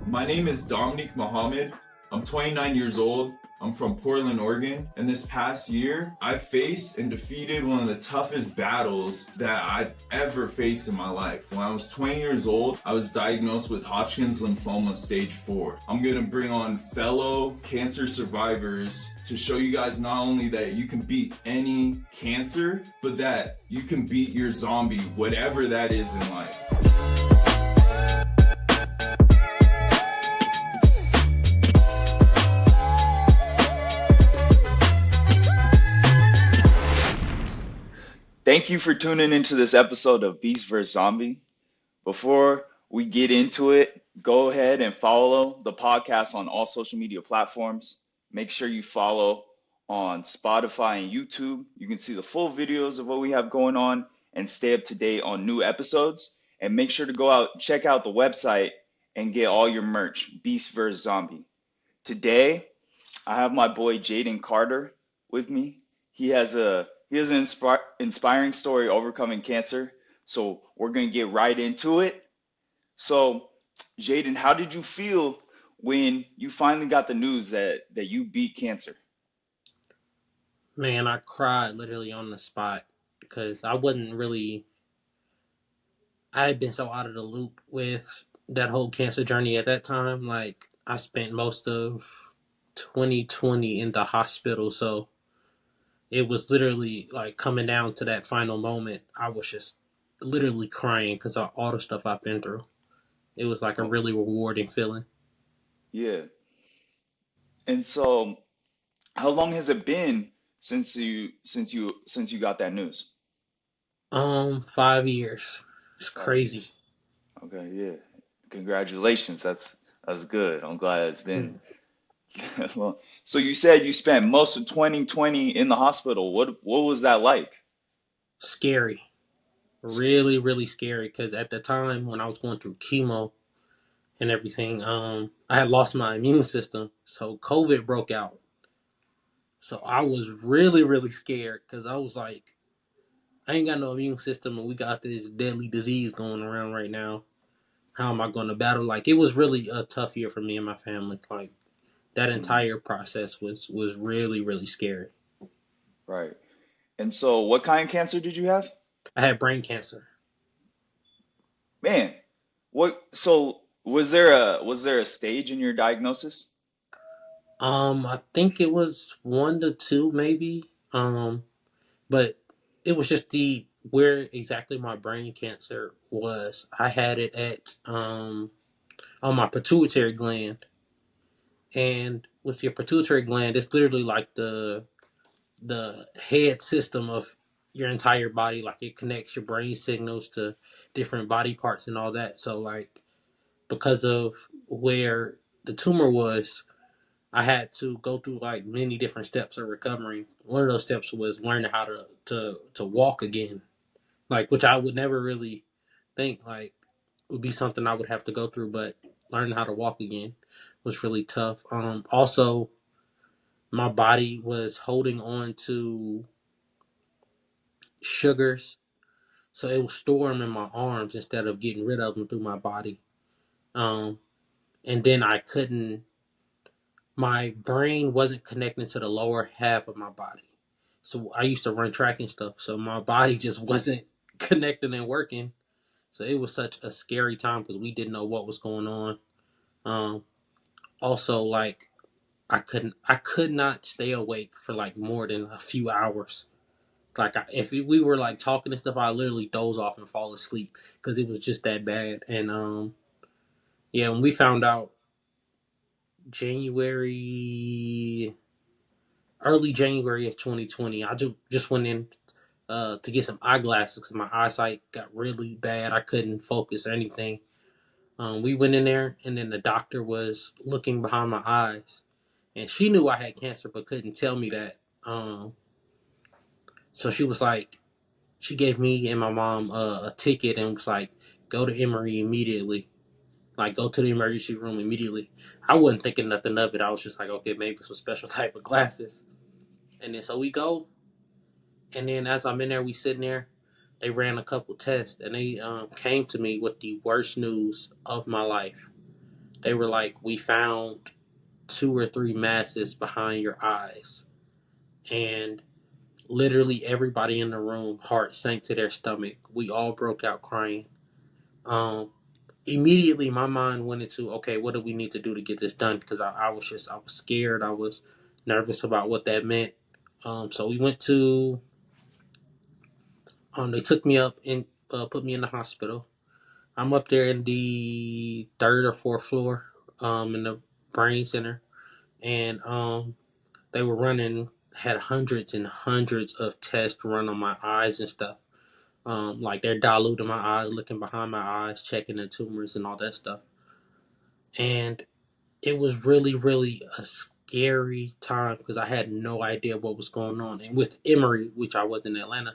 My name is Dominique Muhammad. I'm 29 years old. I'm from Portland, Oregon, and this past year, I've faced and defeated one of the toughest battles that I've ever faced in my life. When I was 20 years old, I was diagnosed with Hodgkin's lymphoma stage 4. I'm gonna bring on fellow cancer survivors to show you guys not only that you can beat any cancer, but that you can beat your zombie, whatever that is in life. Thank you for tuning into this episode of BeastvsZombie. Before we get into it, go ahead and follow the podcast on all social media platforms. Make sure you follow on Spotify and YouTube. You can see the full videos of what we have going on and stay up to date on new episodes. And make sure to go out, check out the website and get all your merch, BeastvsZombie. Today, I have my boy Jaden Carter with me. He has an inspiring story overcoming cancer. So we're going to get right into it. So, Jaden, how did you feel when you finally got the news that you beat cancer? Man, I cried literally on the spot because I had been so out of the loop with that whole cancer journey at that time. Like, I spent most of 2020 in the hospital, so it was literally like coming down to that final moment. I was just literally crying because of all the stuff I've been through. It was like a really rewarding feeling. Yeah. And so, how long has it been since you got that news? 5 years. It's 5 years. crazy. Okay, yeah. Congratulations. That's good. I'm glad it's been. Well, so you said you spent most of 2020 in the hospital. What was that like? Scary. Really, really scary because at the time when I was going through chemo and everything, I had lost my immune system. So COVID broke out. So I was really, really scared because I was like, I ain't got no immune system and we got this deadly disease going around right now. How am I going to battle? Like, it was really a tough year for me and my family. Like, that Mhm. entire process was really, really scary. Right. And so what kind of cancer did you have? I had brain cancer. Man, so was there a stage in your diagnosis? I think it was 1 to 2 maybe. But it was just the where exactly my brain cancer was. I had it at on my pituitary gland, and with your pituitary gland, it's literally like the head system of your entire body. Like, it connects your brain signals to different body parts and all that. So, like, because of where the tumor was, I had to go through like many different steps of recovering. One of those steps was learning how to walk again, like, which I would never really think like would be something I would have to go through, but learning how to walk again was really tough. Also, my body was holding on to sugars, so it would store them in my arms instead of getting rid of them through my body. Um, and then I couldn't. My brain wasn't connecting to the lower half of my body. So I used to run track and stuff, so my body just wasn't connecting and working. So it was such a scary time because we didn't know what was going on. Um, Also, like, I could not stay awake for like more than a few hours. Like, if we were like talking and stuff, I literally doze off and fall asleep because it was just that bad. And yeah, when we found out January, early January of 2020, I just went in to get some eyeglasses because my eyesight got really bad. I couldn't focus or anything. We went in there, and then the doctor was looking behind my eyes, and she knew I had cancer, but couldn't tell me that. So she was like, she gave me and my mom a ticket and was like, go to Emory immediately. Like, go to the emergency room immediately. I wasn't thinking nothing of it. I was just like, okay, maybe some special type of glasses. And then so we go, and then as I'm in there, we sitting there. They ran a couple tests, and they came to me with the worst news of my life. They were like, we found 2 or 3 masses behind your eyes. And literally everybody in the room, heart sank to their stomach. We all broke out crying. Um, Immediately my mind went into, okay, what do we need to do to get this done? Because I was scared. I was nervous about what that meant. So we went to, they took me up and put me in the hospital. I'm up there in the third or fourth floor, in the brain center, and they were had hundreds and hundreds of tests run on my eyes and stuff. Like they're diluting my eyes, looking behind my eyes, checking the tumors and all that stuff. And it was really, really a scary time because I had no idea what was going on. And with Emory, which I was in Atlanta,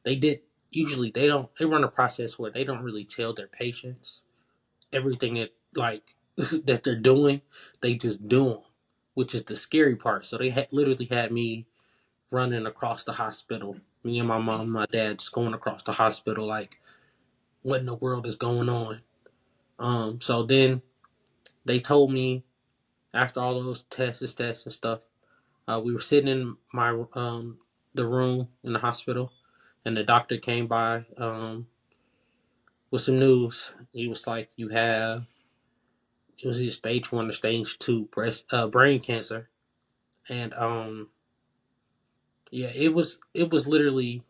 they did usually they run a process where they don't really tell their patients everything that like that they're doing. They just do them, which is the scary part. So they literally had me running across the hospital. Me and my mom and my dad just going across the hospital like, what in the world is going on? So then they told me after all those tests and stuff, we were sitting in my the room in the hospital, and the doctor came by with some news. He was like, "You have it was either stage 1 or stage 2 brain cancer," and yeah, it was literally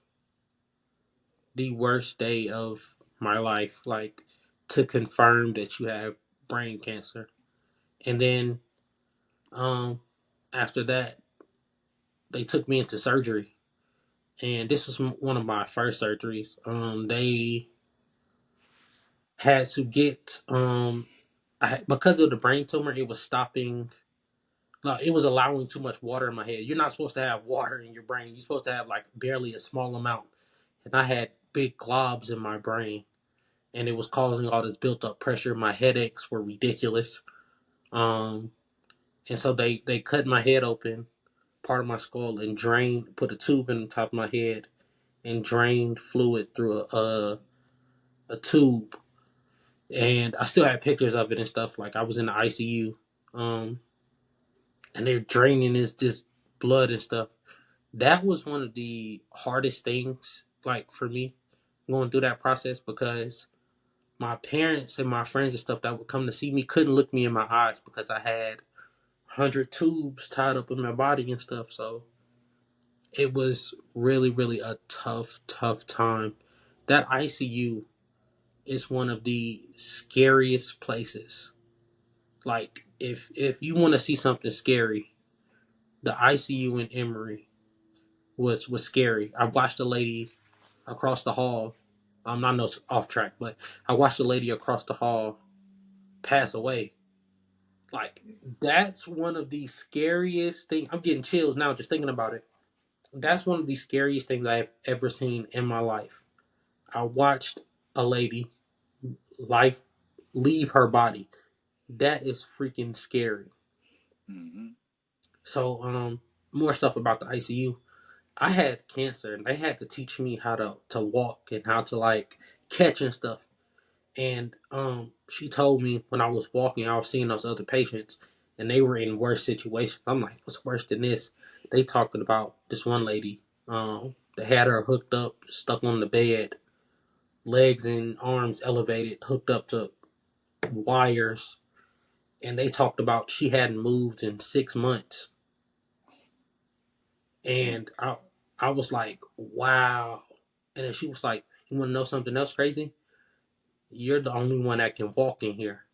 the worst day of my life, like to confirm that you have brain cancer. And then um, after that, they took me into surgery, and this was one of my first surgeries. They had to get because of the brain tumor, it was stopping. No, it was allowing too much water in my head. You're not supposed to have water in your brain. You're supposed to have like barely a small amount, and I had big globs in my brain, and it was causing all this built up pressure. My headaches were ridiculous. Um, and so they cut my head open, part of my skull, and put a tube in the top of my head, and drained fluid through a tube. And I still had pictures of it and stuff. Like I was in the ICU, and they're draining this blood and stuff. That was one of the hardest things, like for me, going through that process because my parents and my friends and stuff that would come to see me couldn't look me in my eyes because I had 100 tubes tied up in my body and stuff. So it was really, really a tough, tough time. That ICU is one of the scariest places. Like if you want to see something scary, the ICU in Emory was scary. I watched a lady across the hall. I know it's off track, but I watched a lady across the hall pass away. Like that's one of the scariest things. I'm getting chills now just thinking about it. That's one of the scariest things I have ever seen in my life. I watched a lady life leave her body. That is freaking scary. Mm-hmm. So, more stuff about the ICU. I had cancer, and they had to teach me how to walk and how to like catch and stuff. And she told me when I was walking, I was seeing those other patients, and they were in worse situations. I'm like, what's worse than this? They talking about this one lady. They had her hooked up, stuck on the bed, legs and arms elevated, hooked up to wires, and they talked about she hadn't moved in 6 months. Dang. And I was like, wow. And then she was like, you want to know something else crazy? You're the only one that can walk in here.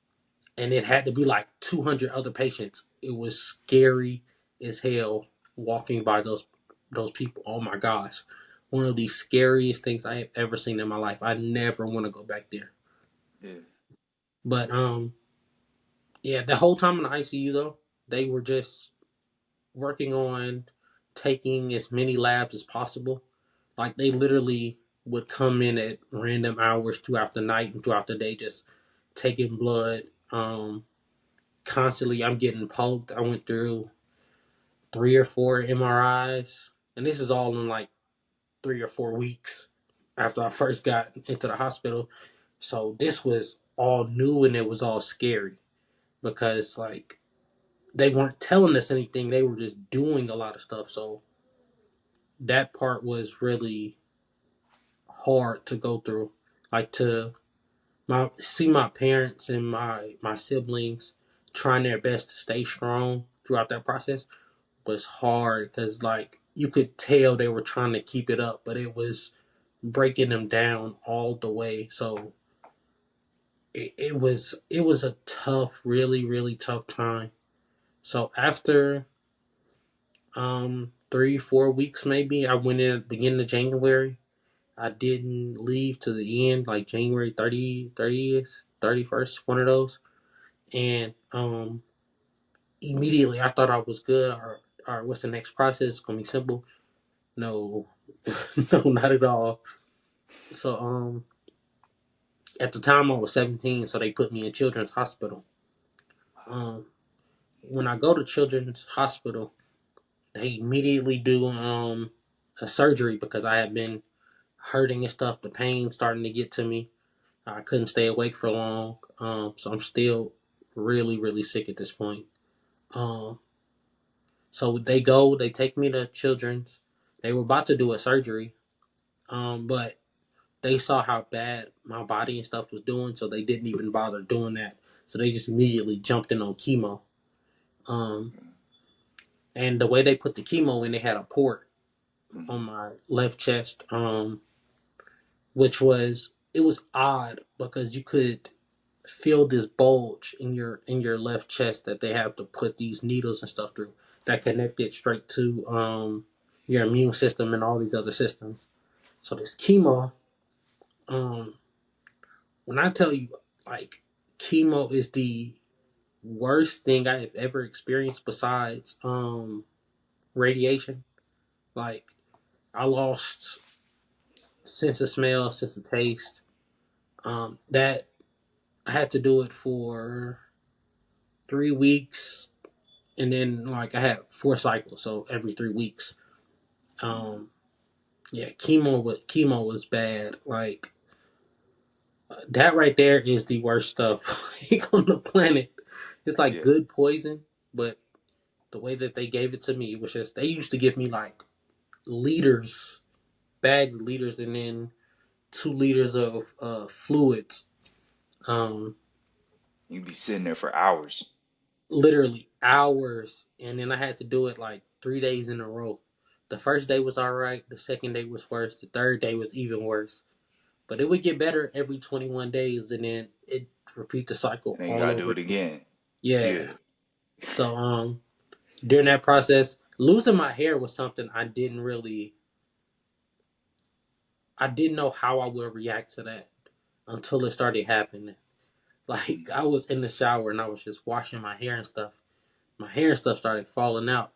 And it had to be like 200 other patients. It was scary as hell walking by those people. Oh my gosh. One of the scariest things I have ever seen in my life. I never want to go back there. Yeah. But yeah, the whole time in the ICU though, they were just working on taking as many labs as possible. Like they literally would come in at random hours throughout the night and throughout the day, just taking blood. Constantly, I'm getting poked. I went through 3 or 4 MRIs, and this is all in like 3 or 4 weeks after I first got into the hospital. So this was all new and it was all scary. because like they weren't telling us anything; they were just doing a lot of stuff. So that part was really hard to go through. Like to see my parents and my siblings trying their best to stay strong throughout that process was hard because like you could tell they were trying to keep it up, but it was breaking them down all the way. So it was a tough, really really tough time. So after 3-4 weeks maybe, I went in at the beginning of January. I didn't leave to the end, like January 30th, 31st, one of those. And immediately I thought I was good. Or what's the next process? It's gonna be simple. No, no, not at all. So at the time I was 17, so they put me in children's hospital. Um, when I go to children's hospital, they immediately do a surgery because I had been hurting and stuff. The pain starting to get to me. I couldn't stay awake for long. So I'm still really, really sick at this point. Um, so they take me to children's. They were about to do a surgery, but they saw how bad my body and stuff was doing, so they didn't even bother doing that. So they just immediately jumped in on chemo. Um, and the way they put the chemo in, they had a port on Mhm. my left chest, which was it was odd because you could feel this bulge in your left chest that they have to put these needles and stuff through that connected straight to your immune system and all these other systems. So this chemo, um, when I tell you, like, chemo is the worst thing I have ever experienced besides radiation. Like, I lost sense of smell, sense of taste. That I had to do it for 3 weeks, and then like I had 4 cycles, so every 3 weeks. Um, yeah, chemo was bad. Like that right there is the worst stuff on the planet. It's like Yeah. good poison, but the way that they gave it to me, it was just they used to give me like liters, bagged liters, and then 2 liters of fluids. Um, You'd be sitting there for hours. Literally hours, and then I had to do it like 3 days in a row. The first day was all right. The second day was worse. The third day was even worse. But it would get better every 21 days, and then it repeat the cycle And then you all gotta do over it again. again. Yeah. Yeah. So during that process, losing my hair was something I didn't know how I would react to that until it started happening. Like I was in the shower and I was just washing my hair and stuff. My hair and stuff started falling out.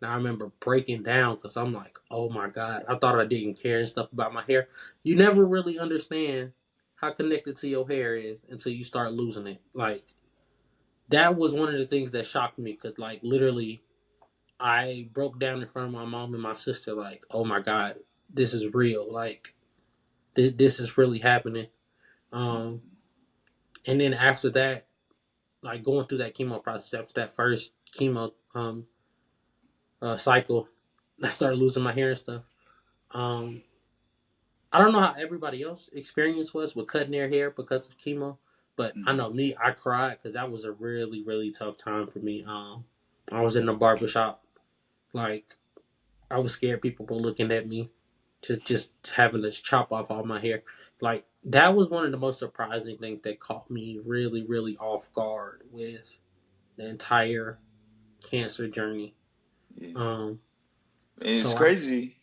And I remember breaking down because I'm like, oh my God, I thought I didn't care and stuff about my hair. You never really understand how connected to your hair is until you start losing it. Like, that was one of the things that shocked me because, like, literally, I broke down in front of my mom and my sister, like, oh my God, this is real. Like, this is really happening. Um, and then after that, like, going through that chemo process, after that first chemo cycle, I started losing my hair and stuff. Um, I don't know how everybody else experience was with cutting their hair because of chemo, but I Mhm. know me, I cried because that was a really, really tough time for me. I was in the barbershop, like I was scared people were looking at me, just having to chop off all my hair. Like that was one of the most surprising things that caught me really, really off guard with the entire cancer journey. Yeah. Um, And it's so I crazy.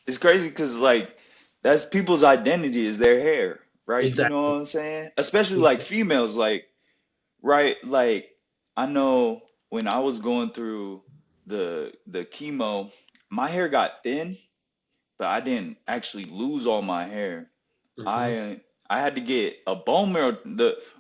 It's crazy because like that's people's identity is their hair, right? You know what exactly, I'm saying? Especially like females, like right, like I know when I was going through the chemo, my hair got thin, but I didn't actually lose all my hair. mm-hmm, I had to get a bone marrow.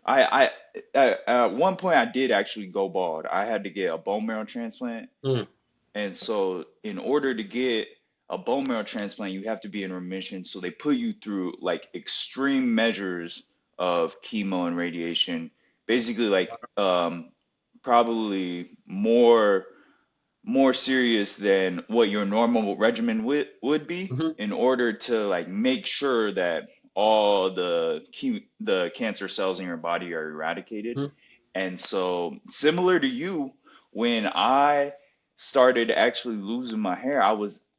I at one point I did actually go bald. I had to get a bone marrow transplant, mm, and so in order to get a bone marrow transplant, you have to be in remission. So they put you through like extreme measures of chemo and radiation basically like probably more serious than what your normal regimen would be Mm-hmm. in order to like make sure that all the cancer cells in your body are eradicated. Mm-hmm. And so similar to you, when I started actually losing my hair,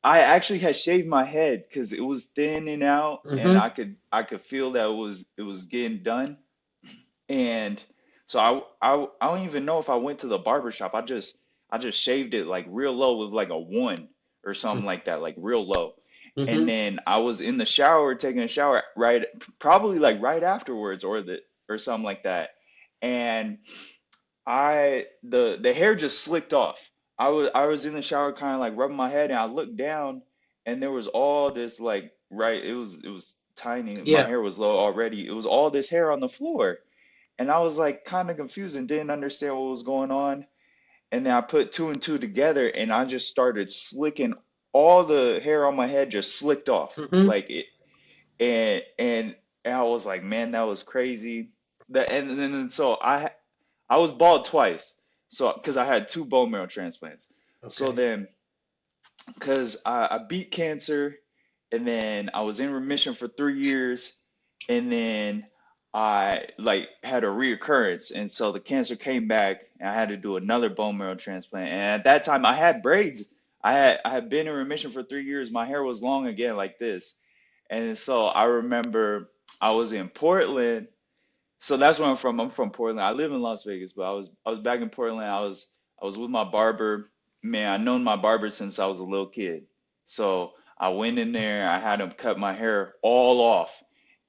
I actually had shaved my head because it was thinning out and Mm-hmm. I could feel that it was getting done. And so I don't even know if I went to the barber shop. I just shaved it like real low with like a one or something like that, like real low. And Mm-hmm. then I was in the shower taking a shower right probably like right afterwards or something like that. And the hair just slicked off. I was in the shower kind of like rubbing my head and I looked down and there was all this like right it was tiny. My Yeah. hair was low already. It was all this hair on the floor. And I was like kind of confused and didn't understand what was going on. And then I put two and two together and I just started slicking all the hair on my head just slicked off. Mm-hmm. Like it and I was like, man, that was crazy. And then so I was bald twice. So because I had two bone marrow transplants. So Okay. then because I beat cancer and then I was in remission for 3 years and then I like had a reoccurrence and so the cancer came back and I had to do another bone marrow transplant and at that time I had braids. I had been in remission for 3 years. My hair was long again like this. And so I remember I was in Portland, so that's where I'm from. I'm from Portland. I live in Las Vegas, but I was back in Portland. I was with my barber. Man, I've known my barber since I was a little kid. So I went in there. I had him cut my hair all off,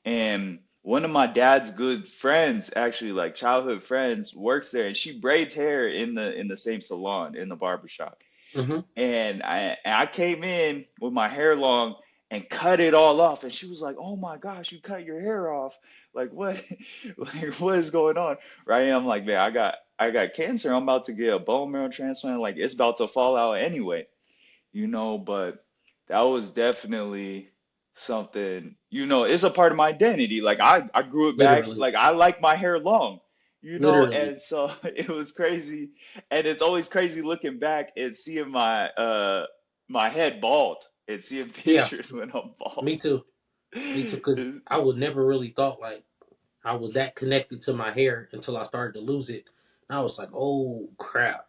and one of my dad's good friends, actually like childhood friends, works there, and she braids hair in the same salon in the barber shop. Mm-hmm. And I came in with my hair long and cut it all off. And she was like, "Oh my gosh, you cut your hair off. Like what like what is going on?" Right? And I'm like, "Man, I got cancer. I'm about to get a bone marrow transplant. Like it's about to fall out anyway." But that was definitely something, it's a part of my identity. Like I grew it back. Literally. Like I like my hair long, Literally. and so it was crazy. And it's always crazy looking back and seeing my head bald and seeing Yeah. pictures when I'm Me bald. too. Me too. Because I would never really thought like I was that connected to my hair until I started to lose it. And I was like, oh crap.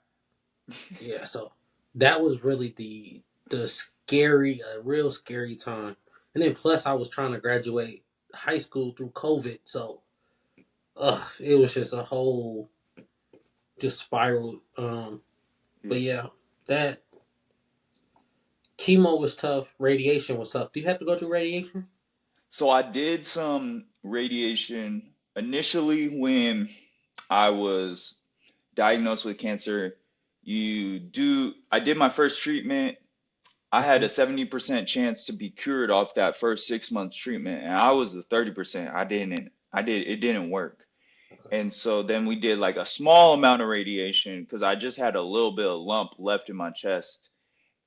Yeah. So that was really the scary, real scary time. And then plus I was trying to graduate high school through COVID, so it was just a whole just spiraled. Yeah. But yeah, that chemo was tough. Radiation was tough. Do you have to go through radiation? So I did some radiation initially when I was diagnosed with cancer. I did my first treatment. I had Mm-hmm. a 70% chance to be cured off that first 6 months treatment, and I was the 30%. It didn't work. Okay. And so then we did like a small amount of radiation because I just had a little bit of lump left in my chest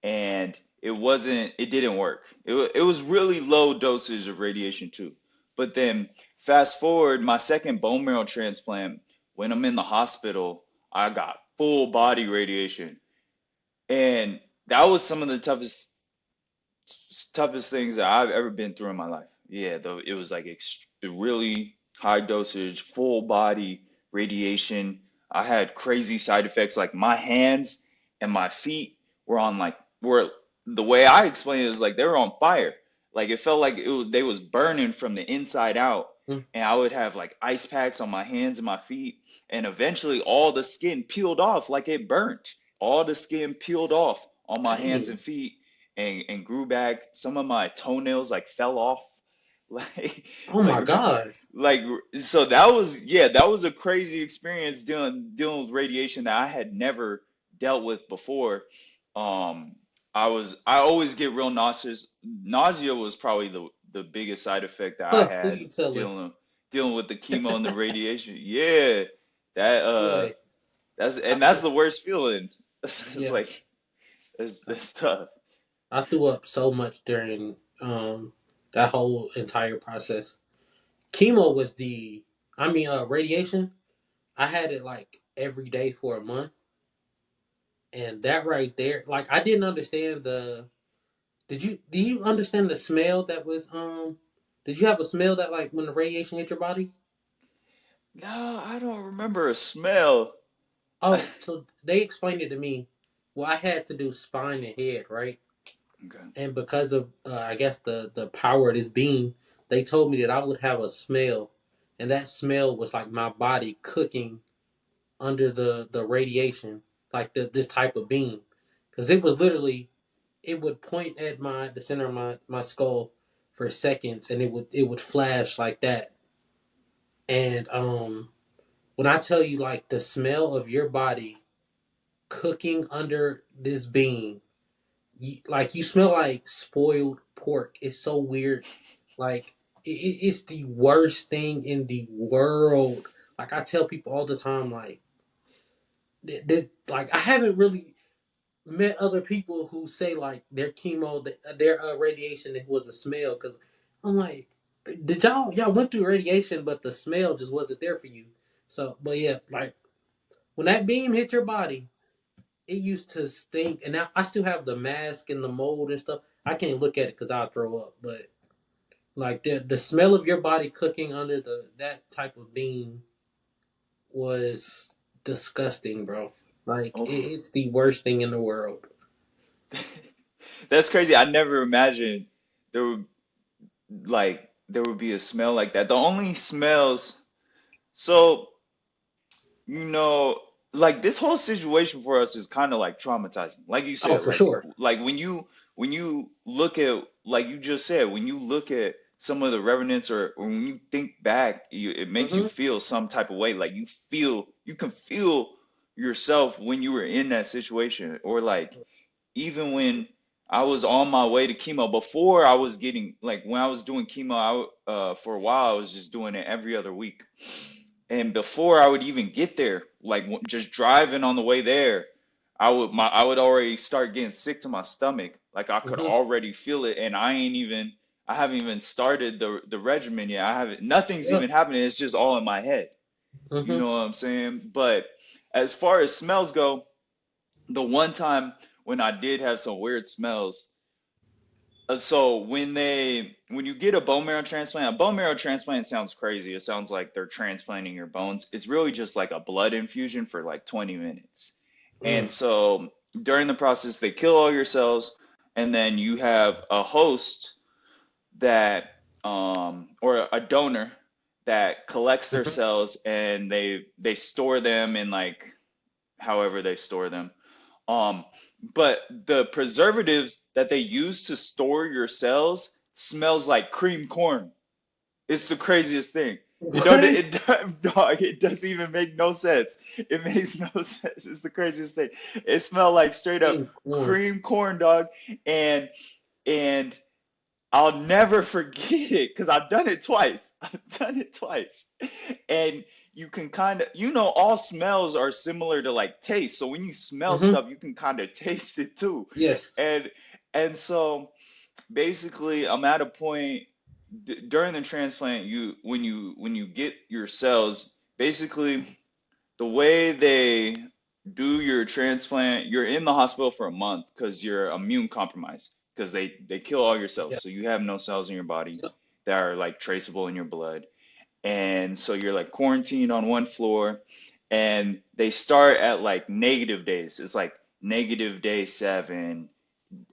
and it didn't work. It was really low dosage of radiation too. But then fast forward, my second bone marrow transplant, when I'm in the hospital, I got full body radiation. And that was some of the toughest things that I've ever been through in my life. Yeah, though it was like really high dosage, full body radiation. I had crazy side effects like my hands and my feet were the way I explain it is like they were on fire. Like it felt like they was burning from the inside out. Mm. And I would have like ice packs on my hands and my feet. And eventually all the skin peeled off like it burnt. All the skin peeled off on my hands Dang. and feet and grew back. Some of my toenails like fell off. Like Oh like my god. like so that was a crazy experience dealing with radiation that I had never dealt with before. Um I always get real nauseous. Nausea was probably the biggest side effect that I Who had you telling? dealing with the chemo and the radiation. Yeah. That Boy, that's the worst feeling. It's yeah. like that's tough. I threw up so much during that whole entire process. Chemo was radiation. I had it like every day for a month, and that right there, like I didn't understand the. Do you understand the smell that was Did you have a smell that like when the radiation hit your body? No, I don't remember a smell. Oh, so they explained it to me. Well, I had to do spine and head, right? Okay. And because of I guess the power of this beam, they told me that I would have a smell, and that smell was like my body cooking under the radiation, like this type of beam, because it was literally it would point at the center of my skull for seconds, and it would flash like that. And when I tell you like the smell of your body cooking under this beam, like you smell like spoiled pork. It's so weird. Like it's the worst thing in the world. Like I tell people all the time, like like I haven't really met other people who say like their chemo, their radiation, it was a smell. Because I'm like, did y'all went through radiation, but the smell just wasn't there for you. So, but yeah, like when that beam hit your body, it used to stink, and now I still have the mask and the mold and stuff. I can't look at it because I'll throw up. But like the smell of your body cooking under the that type of beam was disgusting, bro. Like Oh, it's the worst thing in the world. that's crazy. I never imagined there would there would be a smell like that. The only smells, so you know, like this whole situation for us is kind of like traumatizing. Like you Oh, said, for sure. like when you look at like you just said, when you look at some of the revenants or when you think back, it makes you Hmm. feel some type of way. Like you can feel yourself when you were in that situation, or like even when I was on my way to chemo, before I was getting like when I was doing chemo, for a while I was just doing it every other week. And before I would even get there, like just driving on the way there, I would already start getting sick to my stomach. Like I could Hmm. already feel it, and I haven't even started the regimen yet. I haven't nothing's Yep. even happening. It's just all in my head. You Hmm. know what I'm saying? But as far as smells go, the one time when I did have some weird smells, so when you get a bone marrow transplant sounds crazy. It sounds like they're transplanting your bones. It's really just like a blood infusion for like 20 minutes. And Mm. so during the process, they kill all your cells, and then you have a host that or a donor that collects their Hmm. cells, and they store them in like however they store them. um, but the preservatives that they use to store your cells smells like cream corn. It's the craziest thing. What? Dog, it doesn't even make no sense. It makes no sense. It's the craziest thing. It smelled like straight up Cream corn. cream corn, dog. And and I'll never forget it because I've done it twice. I've done it twice. And you can kind of, all smells are similar to like taste. So when you smell Hmm. stuff, you can kind of taste it too. Yes. And and so basically, I'm at a point during the transplant, when you get your cells, basically the way they do your transplant, you're in the hospital for a month because you're immune compromised because they kill all your cells. Yeah. So you have no cells in your body Yep. that are like traceable in your blood. And so you're like quarantined on one floor, and they start at like negative days. It's like negative day 7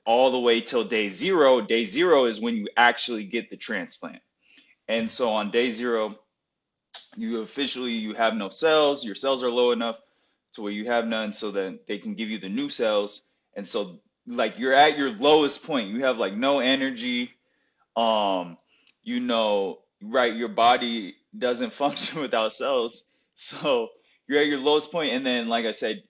all the way till day 0. Day 0 is when you actually get the transplant. And so on day 0, you have no cells. Your cells are low enough to where you have none, so that they can give you the new cells. And so like you're at your lowest point. You have like no energy. um right, your body doesn't function without cells. So you're at your lowest point, and then like I said,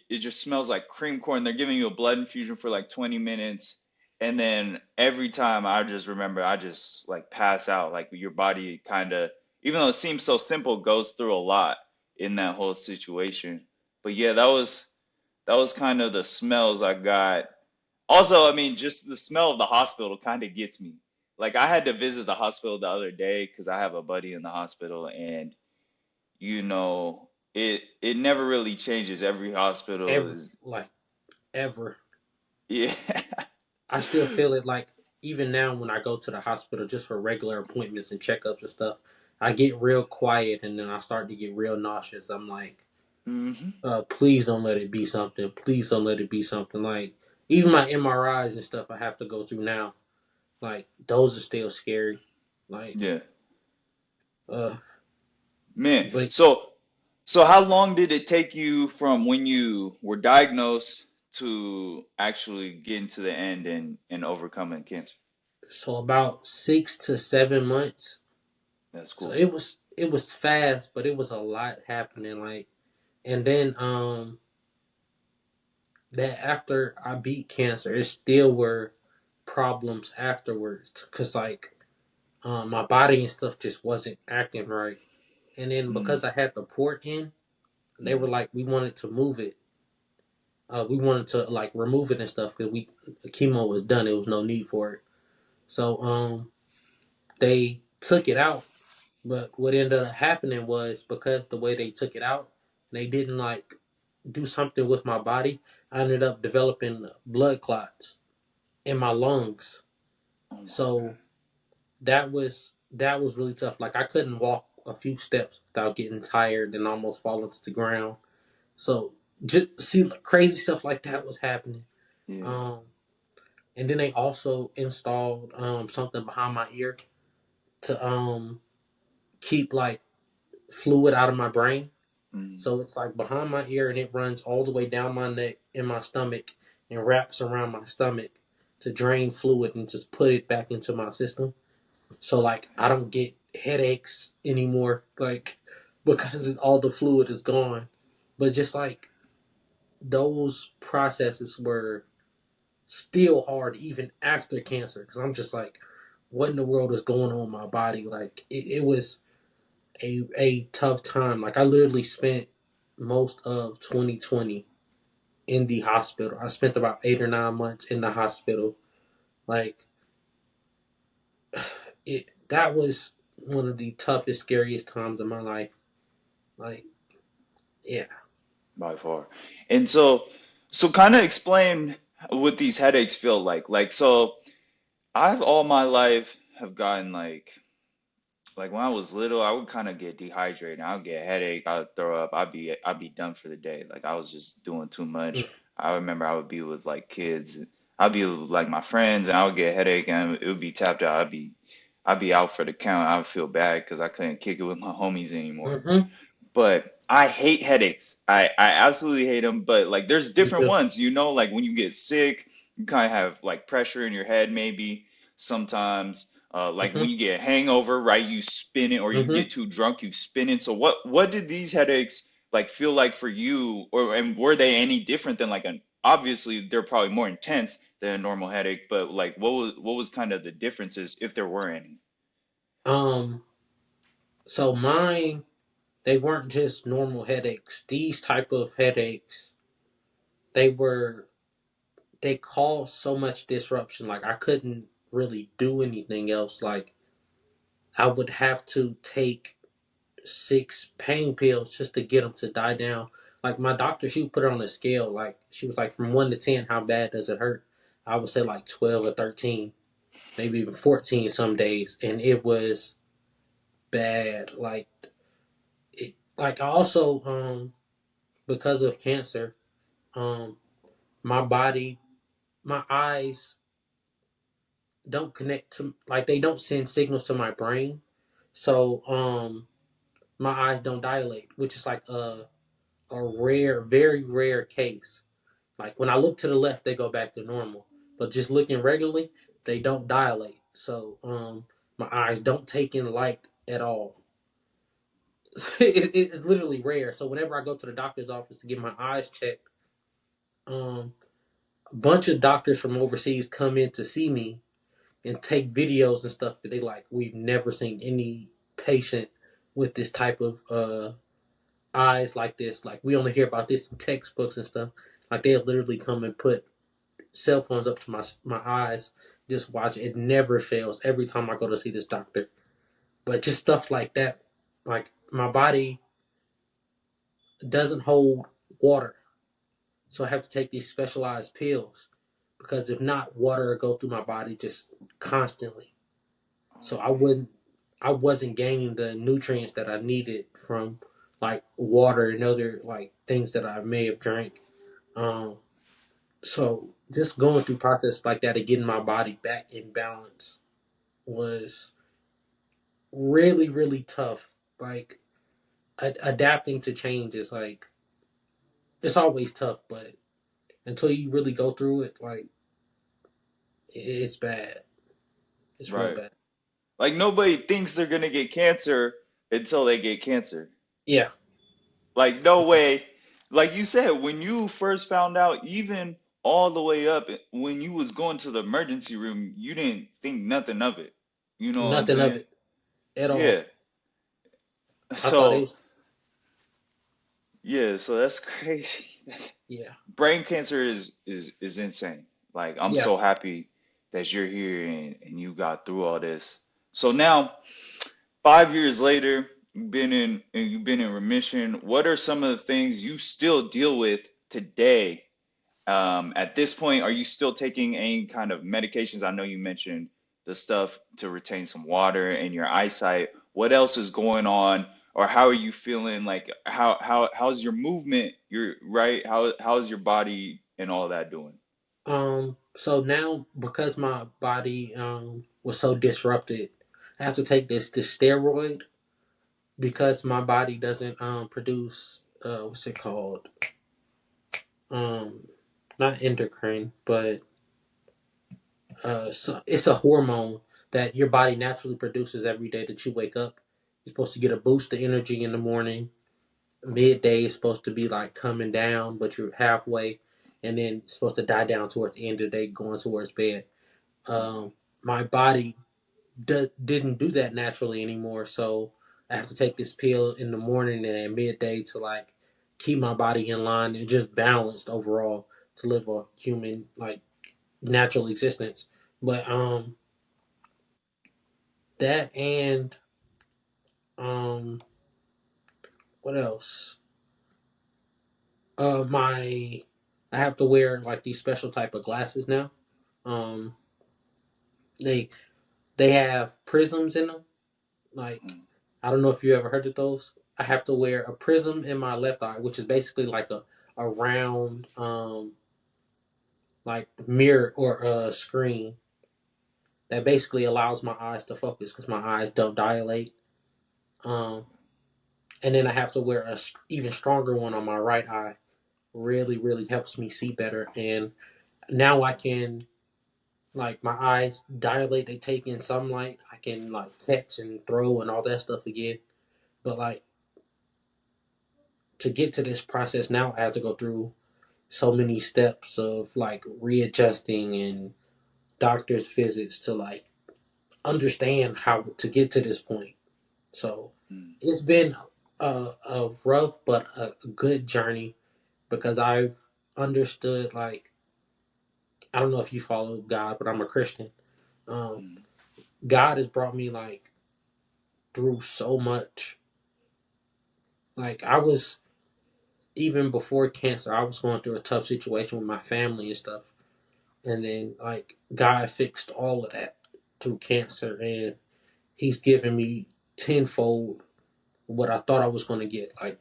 it just smells like cream corn. They're giving you a blood infusion for like 20 minutes, and then every time I just remember I just like pass out. Like your body kind of, even though it seems so simple, goes through a lot in that whole situation. But yeah, that was kind of the smells I got. Also, I mean, just the smell of the hospital kind of gets me. Like, I had to visit the hospital the other day because I have a buddy in the hospital, and you know, it never really changes. Every hospital ever, is, like ever. yeah. I still feel it like even now when I go to the hospital just for regular appointments and checkups and stuff, I get real quiet and then I start to get real nauseous. I'm like, Hmm. please don't let it be something. Please don't let it be something. Like even my MRIs and stuff I have to go through now, like those are still scary. Like, Yeah, uh, man. but So how long did it take you from when you were diagnosed to actually getting to the end and overcoming cancer? so about 6 to 7 months. That's So cool. it was fast, but it was a lot happening. Like, and then that after I beat cancer, it still were problems afterwards. Cause like my body and stuff just wasn't acting right. And then Mm-hmm. because I had the port in, they Mm-hmm. were like, we wanted to move it. We wanted to like remove it and stuff because we chemo was done. There was no need for it. So they took it out. But what ended up happening was because the way they took it out, they didn't like do something with my body. I ended up developing blood clots in my lungs. Oh my God. So that was really tough. Like I couldn't walk a few steps without getting tired and almost falling to the ground. So just see like, crazy stuff like that was happening. Yeah. Um, and then they also installed something behind my ear to keep like fluid out of my brain. Mm-hmm. So it's like behind my ear and it runs all the way down my neck and my stomach and wraps around my stomach to drain fluid and just put it back into my system. So like I don't get headaches anymore, like because all the fluid is gone. But just like those processes were still hard even after cancer because I'm just like, what in the world is going on in my body? Like it was a tough time. Like I literally spent most of 2020 in the hospital. I spent about 8 or 9 months in the hospital. Like it that was one of the toughest, scariest times of my life. Like, yeah. By far. And so kind of explain what these headaches feel like. Like, so I've all my life have gotten like when I was little, I would kind of get dehydrated. I would get a headache, I would throw up, I'd be done for the day. Like I was just doing too much. I remember I would be with like kids. I'd be with like my friends and I would get a headache and it would be tapped out. I'd be out for the count. I would feel bad because I couldn't kick it with my homies anymore. Mm-hmm. But I hate headaches. I absolutely hate them. But like, there's Me different too. ones, like when you get sick, you kind of have like pressure in your head, maybe sometimes. Like when Mm-hmm. you get a hangover, right? You spin it, or you Mm-hmm. get too drunk, you spin it. So what did these headaches like feel like for you, or and were they any different than like an? Obviously, they're probably more intense than a normal headache, but like, what was kind of the differences if there were any? Um. So mine, they weren't just normal headaches. These type of headaches, they were they caused so much disruption. Like I couldn't really do anything else. Like I would have to take 6 pain pills just to get them to die down. Like my doctor, she would put it on a scale. Like she was like, from 1 to 10, how bad does it hurt? I would say like 12 or 13, maybe even 14 some days, and it was bad. Like I also because of cancer, um my body, my eyes don't connect to, like they don't send signals to my brain, so my eyes don't dilate, which is like a rare, very rare case. Like when I look to the left, they go back to normal, but just looking regularly, they don't dilate. So my eyes don't take in light at all. It's literally rare. So whenever I go to the doctor's office to get my eyes checked, um, a bunch of doctors from overseas come in to see me and take videos and stuff. That they like, we've never seen any patient with this type of eyes like this. Like we only hear about this in textbooks and stuff. Like they'll literally come and put cell phones up to my eyes, just watch it. It never fails every time I go to see this doctor. But just stuff like that, like my body, doesn't hold water. So I have to take these specialized pills because if not, water will go through my body just constantly. So Oh man. I wasn't gaining the nutrients that I needed from like water and other like things that I may have drank. Um, so just going through process like that and getting my body back in balance was really really tough. Like adapting to change is like it's always tough, but until you really go through it, like it's bad. It's real Right. bad. Like nobody thinks they're gonna get cancer until they get cancer. Yeah, Like no way. Like you said, when you first found out, even all the way up when you was going to the emergency room, you didn't think nothing of it. You know what I'm nothing of saying? it at all. Yeah. I thought it So was yeah, so that's crazy. yeah, Brain cancer is insane. Like I'm yeah. so happy that you're here and you got through all this. So now 5 years later, you've been in remission. What are some of the things you still deal with today? At this point, are you still taking any kind of medications? I know you mentioned the stuff to retain some water and your eyesight. What else is going on, or how are you feeling? Like how's your movement? Your right? How's your body and all that doing? So now because my body was so disrupted, I have to take this steroid because my body doesn't produce what's it called? Um Not endocrine, but so it's a hormone that your body naturally produces every day that you wake up. You're supposed to get a boost of energy in the morning. Midday is supposed to be like coming down, but you're halfway, and then it's supposed to die down towards the end of the day, going towards bed. Um, my body didn't do that naturally anymore, so I have to take this pill in the morning and at midday to like keep my body in line and just balanced overall to live a human like natural existence. But that and um what else? My I have to wear like these special type of glasses now. Um, they they have prisms in them. Like Mhm. I don't know if you ever heard of those. I have to wear a prism in my left eye, which is basically like a round like mirror or a screen that basically allows my eyes to focus because my eyes don't dilate. Um, and then I have to wear a even stronger one on my right eye. Really, really helps me see better. And now I can like my eyes dilate. They take in sunlight. I can like catch and throw and all that stuff again. But like to get to this process now, I have to go through so many steps of like readjusting and doctor's visits to like understand how to get to this point. So Mhm. it's been a rough but a good journey because I've understood like I don't know if you follow God, but I'm a Christian. Um, Mhm. God has brought me like through so much. Like I was even before cancer, I was going through a tough situation with my family and stuff. And then like God fixed all of that through cancer and he's given me tenfold what I thought I was gonna get. Like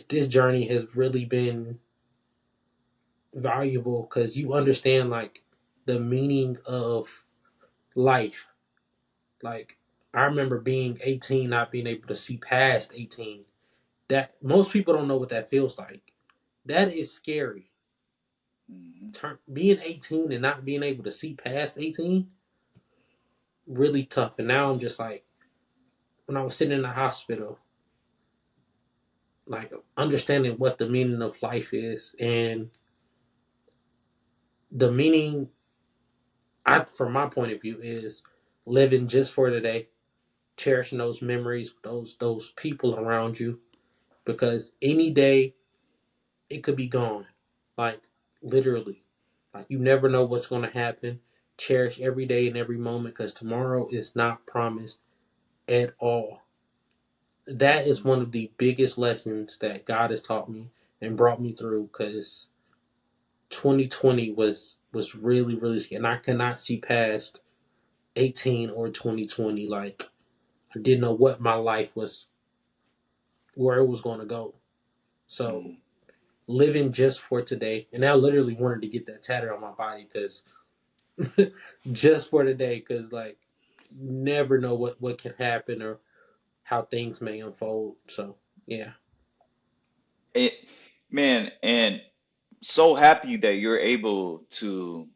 this journey has really been valuable because you understand like the meaning of life. Like I remember being 18, not being able to see past 18. That most people don't know what that feels like. That is scary. Mhm. Being 18 and not being able to see past 18, really tough. And now I'm just like, when I was sitting in the hospital, like understanding what the meaning of life is and the meaning, from my point of view, is living just for today, cherishing those memories, those people around you, because any day it could be gone, like literally, like you never know what's going to happen. Cherish every day and every moment because tomorrow is not promised at all. that is one of the biggest lessons that God has taught me and brought me through, because 2020 was really really scary, and I cannot see past 18 or 2020. Like, I didn't know what my life was, where it was going to go. So Mm. living just for today, and I literally wanted to get that tattoo on my body, because just for today, because like you never know what can happen or how things may unfold. So yeah, It, man, and so happy that you're able to,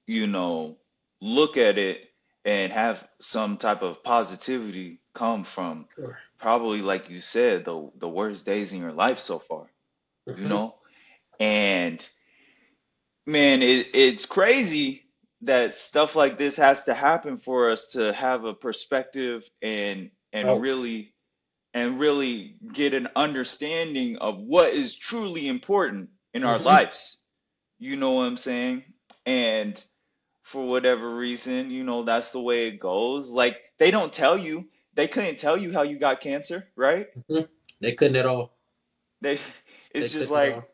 you know, look at it and have some type of positivity come from sure. probably, like you said, the worst days in your life so far, you Hmm. know? And man, it's crazy that stuff like this has to happen for us to have a perspective Oh, and really get an understanding of what is truly important in our hmm, lives. You know what I'm saying? And for whatever reason, that's the way it goes. Like they don't tell you, they couldn't tell you how you got cancer, right? hmm. They couldn't at all. They it's They just couldn't at like all.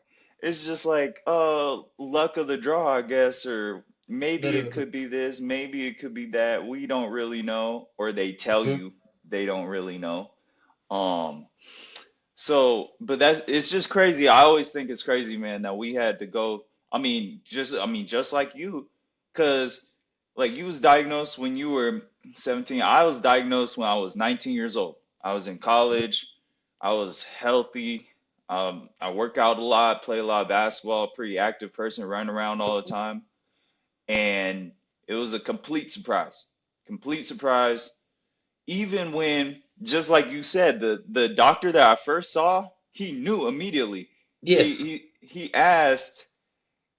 luck of the draw, I guess, or maybe it Literally. could be this, maybe it could be that. We don't really know, or they tell Hmm. you they don't really know. Um So, but it's just crazy. I always think it's crazy, man, that we had to go. I mean, just like you, because like you was diagnosed when you were 17. I was diagnosed when I was 19 years old. I was in college. I was healthy. I work out a lot, play a lot of basketball, pretty active person, running around all the time. And it was a complete surprise. Complete surprise, even when, just like you said, the doctor that I first saw, he knew immediately. He Yes. he asked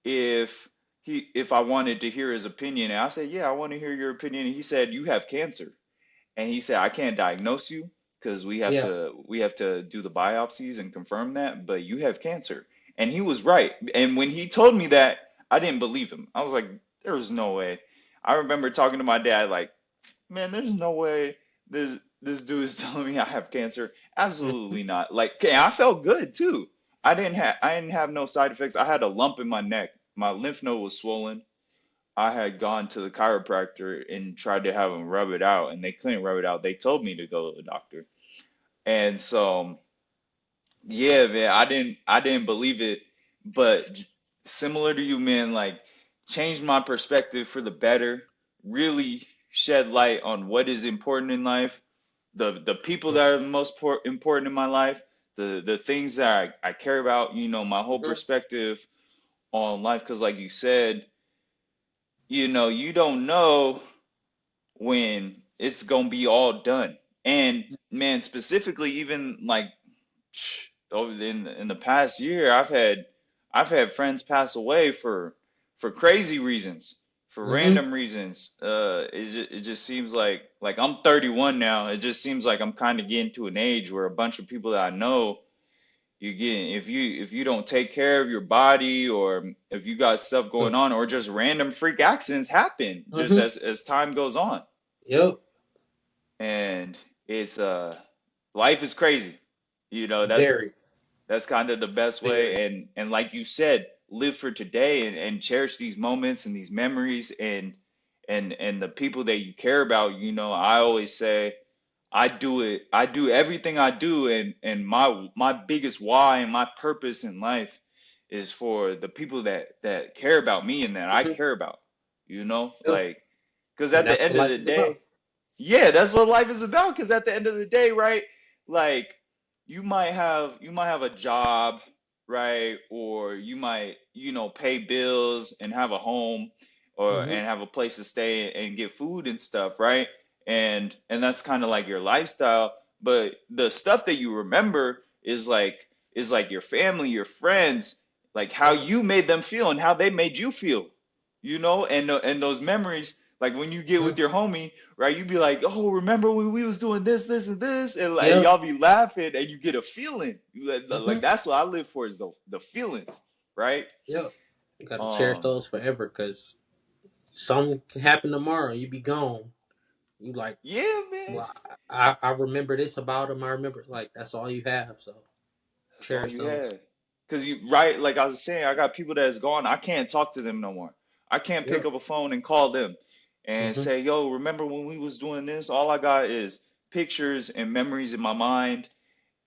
if if I wanted to hear his opinion, and I said, "Yeah, I want to hear your opinion." And he said, "You have cancer." And he said, "I can't diagnose you because Yeah. we have to do the biopsies and confirm that, but you have cancer." And he was right. And when he told me that, I didn't believe him. I was like, "There was no way." I remember talking to my dad like, man, there's no way this dude is telling me I have cancer. Hmm. Absolutely not. Like, okay, I felt good too. I didn't have no side effects. I had a lump in my neck. My lymph node was swollen. I had gone to the chiropractor and tried to have them rub it out, and they couldn't rub it out. They told me to go to the doctor. And so yeah, man, I didn't believe it, but similar to you, man, like changed my perspective for the better, really shed light on what is important in life, the people that are the most important in my life, the things that I care about, my whole Hmm. perspective on life. Because like you said, you don't know when it's gonna be all done. And man, specifically, even like over in the past year, I've had friends pass away for crazy reasons, for Hmm. random reasons. It just seems like I'm 31 now. It just seems like I'm kind of getting to an age where a bunch of people that I know, you get if you don't take care of your body, or if you got stuff going on, or just random freak accidents happen just Hmm. as time goes on. Yep. And it's life is crazy. You know, that's Very, That's kind of the best very. way. And like you said, live for today and cherish these moments and these memories and the people that you care about. I always say I do everything I do, and my biggest why and my purpose in life is for the people that care about me and that I Hmm. care about. Yep. Like, because And at the that's what end of life the is about. day, yeah, that's what life is about. Because at the end of the day, right? Like you might have a job, right? Or you might, pay bills and have a home, or Hmm. and have a place to stay and get food and stuff, right? And that's kind of like your lifestyle. But the stuff that you remember is like your family, your friends, like how Yep. you made them feel and how they made you feel, and those memories, like when you get Hmm. with your homie, right? You be like, oh, remember when we was doing this, this, and this, and like Yep. y'all be laughing, and you get a feeling. Like Hmm. that's what I live for, is the feelings, right? Yep. You got to cherish Um, those forever, because something can happen tomorrow. You be gone. You like, Yeah, man. well, I remember this about him. I remember, like, that's all you have. So That's all cherish you those. had. Cause you right, like I was saying, I got people that's gone. I can't talk to them no more. I can't pick Yep. up a phone and call them and Hmm. say, "Yo, remember when we was doing this?" All I got is pictures and memories in my mind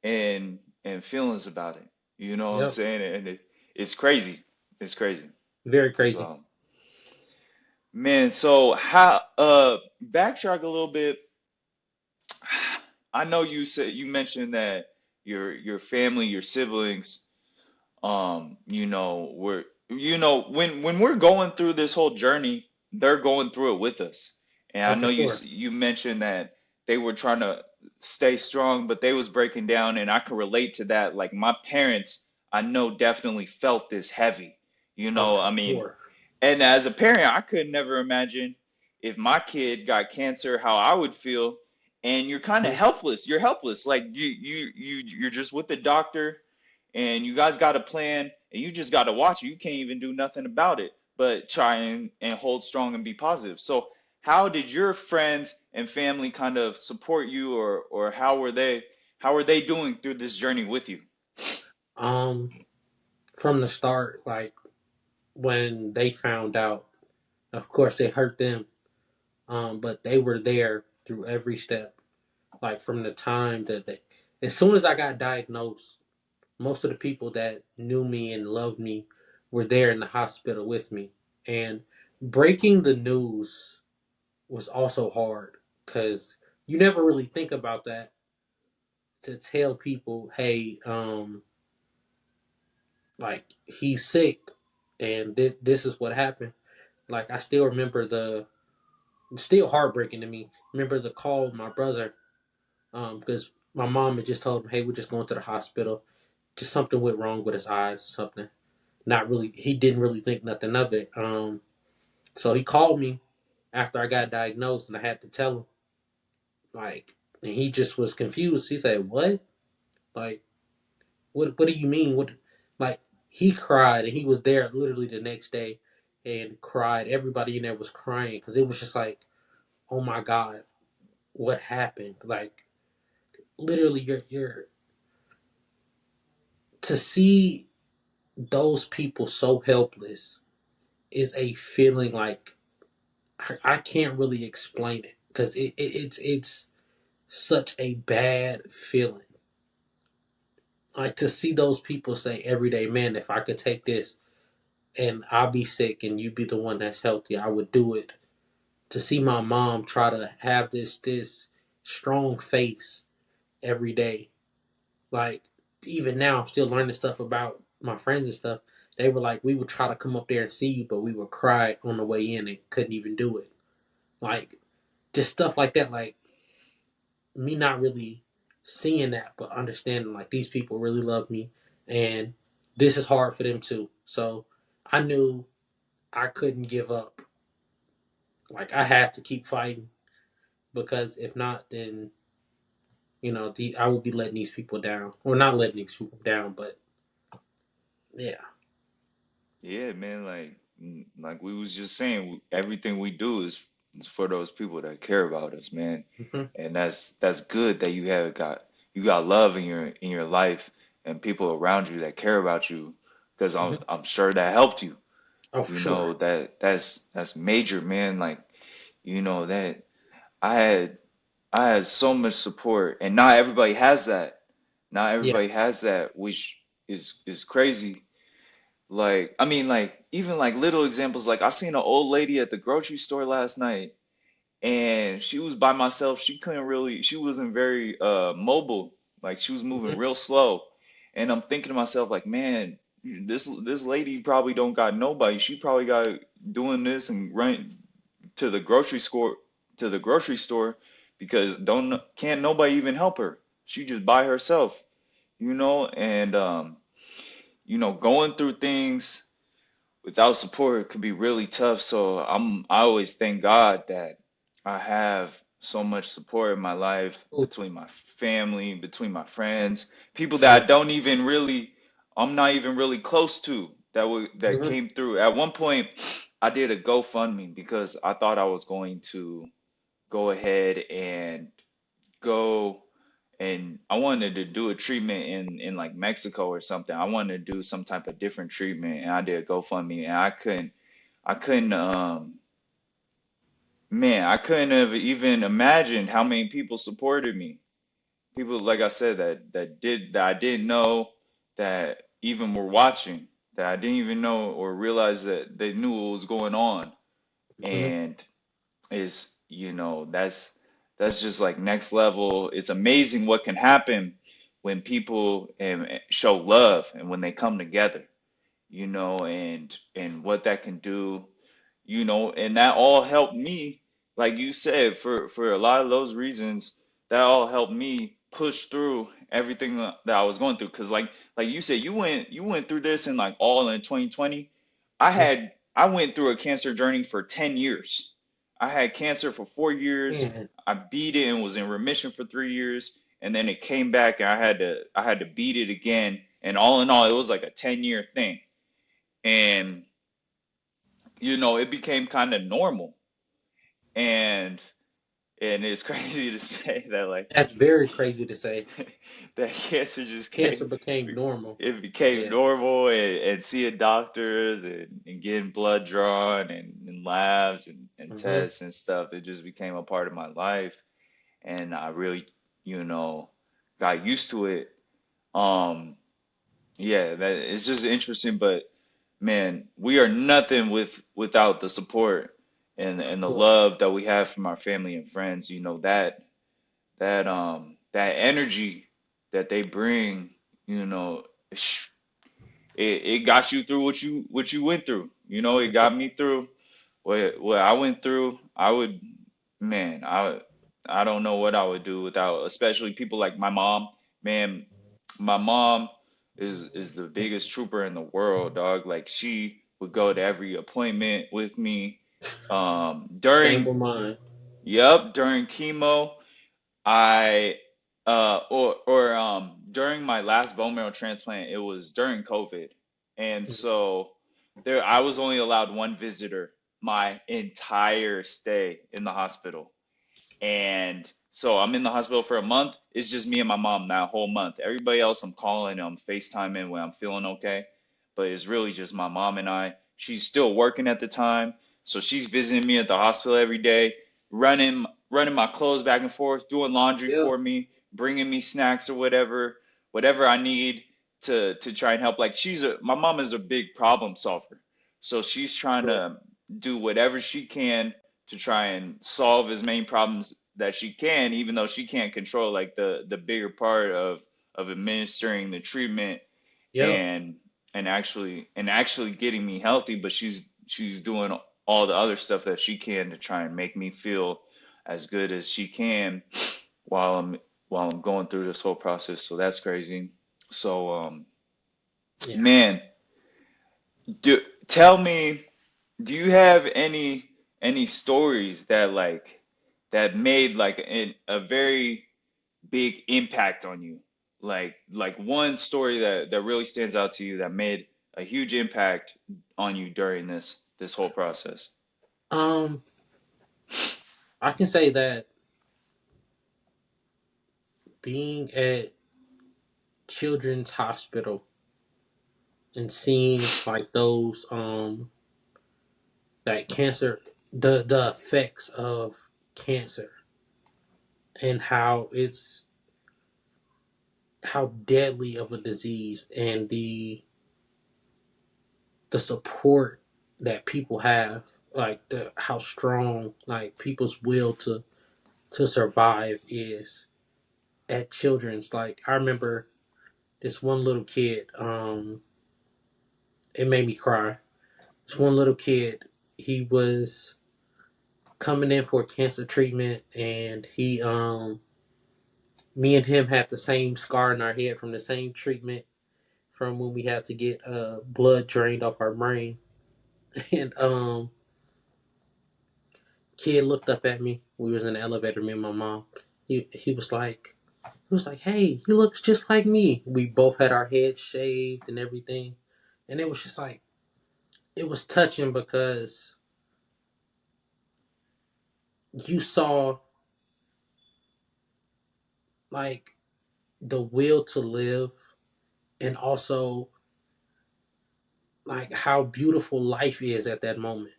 and feelings about it. You know what I'm Yep. saying? And it's crazy. It's crazy. Very crazy. So, man, so how backtrack a little bit. I know you mentioned that your family, your siblings, we're when we're going through this whole journey, they're going through it with us. And I Oh, for know sure. you mentioned that they were trying to stay strong, but they was breaking down, and I can relate to that. Like my parents, I know definitely felt this heavy. Oh, for I mean, sure. and as a parent, I could never imagine if my kid got cancer, how I would feel. And you're kind of Mhm. helpless. You're helpless. Like you're just with the doctor, and you guys got a plan, and you just got to watch it. You can't even do nothing about it, but try and hold strong and be positive. So, how did your friends and family kind of support you, or how were they doing through this journey with you? Um, from the start, like when they found out, of course it hurt them. But they were there through every step. Like from the time that as soon as I got diagnosed, most of the people that knew me and loved me were there in the hospital with me. And breaking the news was also hard because you never really think about that to tell people, hey, like he's sick and this is what happened. Like I still remember it's still heartbreaking to me. Remember the call with my brother, because my mom had just told him, hey, we're just going to the hospital. Just something went wrong with his eyes or something. Not really, he didn't really think nothing of it. So he called me after I got diagnosed, and I had to tell him, like, and he just was confused. He said, "What? Like, what do you mean? What?" Like, he cried, and he was there literally the next day, and cried. Everybody in there was crying because it was just like, "Oh my God, what happened?" Like, literally, you're to see those people so helpless is a feeling like I can't really explain it because it's such a bad feeling. Like to see those people say every day, man, if I could take this and I'll be sick and you be the one that's healthy, I would do it. To see my mom try to have this strong face every day, like even now I'm still learning stuff about my friends and stuff. They were like, we would try to come up there and see you, but we would cry on the way in and couldn't even do it. Like just stuff like that. Like me not really seeing that, but understanding like these people really love me, and this is hard for them too. So I knew I couldn't give up. Like I had to keep fighting because if not, then I would be letting these people down, or not letting these people down. But yeah. Yeah, man, like we was just saying, everything we do is for those people that care about us, man. Hmm. And that's good that you got love in your life and people around you that care about you, because I'm Hmm. I'm sure that helped you. Oh, for sure. That's major, man. Like, that I had I had so much support, and not everybody has that. Not Yeah. everybody has that, which is crazy. Like, I mean, like, even like little examples, like I seen an old lady at the grocery store last night, and she was by myself. She wasn't very mobile. Like she was moving Hmm. real slow. And I'm thinking to myself, like, man, this lady probably don't got nobody. She probably got doing this and running to the grocery store because don't can't nobody even help her. She just by herself, and going through things without support could be really tough. So I always thank God that I have so much support in my life, Ooh, between my family, between my friends, people that I same. don't even really I'm not even really close to, that Hmm. came through. At one point, I did a GoFundMe because I thought I was going to go ahead and go and I wanted to do a treatment in like Mexico or something. I wanted to do some type of different treatment, and I did GoFundMe, and I couldn't man, I couldn't have even imagined how many people supported me. People, like I said, that I didn't know that even were watching, that I didn't even know or realize that they knew what was going on. Hmm. And is, that's just like next level. It's amazing what can happen when people show love and when they come together, and what that can do, and that all helped me, like you said, for a lot of those reasons, that all helped me push through everything that I was going through. Because like you said, you went through this in like all in 2020. Yeah. I went through a cancer journey for 10 years. I had cancer for 4 years. Man, I beat it and was in remission for 3 years, and then it came back and I had to beat it again. And all in all, it was like a 10-year thing. And it became kind of normal. And it's crazy to say that, like, that's very crazy to say. that cancer just Cancer came, became normal. it became Yeah. normal, and seeing doctors and getting blood drawn and labs and Hmm. tests and stuff. It just became a part of my life, and I really, you know, got used to it. Um, yeah, that it's just interesting, but man, we are nothing without the support and the Well, love that we have from our family and friends. That energy that they bring, you know, sh- it got you through what you went through. It for sure. got me through what I went through. Man, I don't know what I would do without, especially people like my mom. Man, my mom is the biggest trooper in the world, dog. Like, she would go to every appointment with me. Same During with mine. Yep, during chemo, I or during my last bone marrow transplant, it was during COVID. And Mhm. so I was only allowed one visitor my entire stay in the hospital. And so I'm in the hospital for a month. It's just me and my mom that whole month. Everybody else I'm calling, I'm FaceTiming when I'm feeling okay. But it's really just my mom and I. She's still working at the time, so she's visiting me at the hospital every day, running my clothes back and forth, doing laundry Yeah. for me, bringing me snacks or whatever I need to try and help. Like, my mom is a big problem solver. So she's trying Sure. to do whatever she can to try and solve as many problems that she can, even though she can't control like the bigger part of administering the treatment Yep. and and actually getting me healthy. But she's doing all the other stuff that she can to try and make me feel as good as she can while I'm going through this whole process. So that's crazy. So Yeah. man, do tell me, do you have any stories that made like a very big impact on you? Like one story that really stands out to you that made a huge impact on you during this whole process. Um, I can say that being at Children's Hospital and seeing like those that cancer, the effects of cancer and how deadly of a disease, and the support that people have, like the how strong like people's will to survive is at Children's. Like, I remember this one little kid, it made me cry. This one little kid, he was coming in for cancer treatment, and he me and him had the same scar in our head from the same treatment from when we had to get blood drained off our brain. And kid looked up at me. We was in the elevator, me and my mom. He was like, hey, he looks just like me. We both had our heads shaved and everything. And it was just like, it was touching because you saw like the will to live, and also like how beautiful life is at that moment,